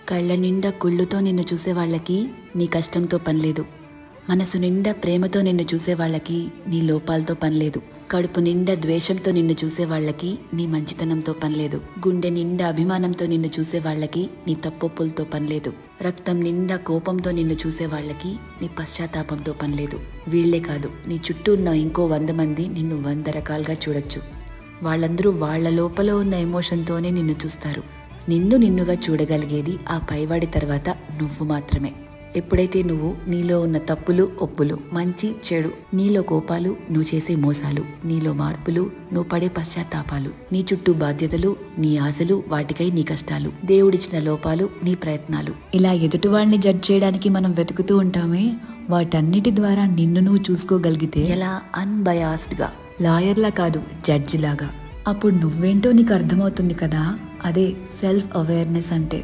కళ్ళ నిండా కుళ్ళుతో నిన్ను చూసే వాళ్ళకి నీ కష్టంతో పనిలేదు. మనసు నిండా ప్రేమతో నిన్ను చూసే వాళ్ళకి నీ లోపాలతో పనిలేదు. కడుపు నిండా ద్వేషంతో నిన్ను చూసే వాళ్ళకి నీ మంచితనంతో పనిలేదు. గుండె నిండా అభిమానంతో నిన్ను చూసే వాళ్ళకి నీ తప్పొప్పులతో పనిలేదు. రక్తం నిండా కోపంతో నిన్ను చూసే వాళ్ళకి నీ పశ్చాత్తాపంతో పనిలేదు. వీళ్లే కాదు, నీ చుట్టూ ఉన్న ఇంకో 100 మంది నిన్ను 100 రకాలుగా చూడొచ్చు. వాళ్ళందరూ వాళ్ళ లోపల ఉన్న ఎమోషన్తోనే నిన్ను చూస్తారు. నిన్ను నిన్నుగా చూడగలిగేది ఆ పైవాడి తర్వాత నువ్వు మాత్రమే. ఎప్పుడైతే నువ్వు నీలో ఉన్న తప్పులు, ఒప్పులు, మంచి చెడు, నీలో కోపాలు, నువ్వు చేసే మోసాలు, నీలో మార్పులు, నువ్వు పడే పశ్చాత్తాపాలు, నీ చుట్టూ బాధ్యతలు, నీ ఆశలు, వాటికై నీ కష్టాలు, దేవుడిచ్చిన లోపాలు, నీ ప్రయత్నాలు, ఇలా ఎదుటి వాళ్ళని జడ్జ్ చేయడానికి మనం వెతుకుతూ ఉంటామే, వాటన్నిటి ద్వారా నిన్ను నువ్వు చూసుకోగలిగితే ఎలా అన్బయాస్డ్గా, లాయర్లా కాదు జడ్జిలాగా, అప్పుడు నువ్వేంటో నీకు అర్థమవుతుంది కదా. అదే సెల్ఫ్ అవేర్నెస్ అంటే.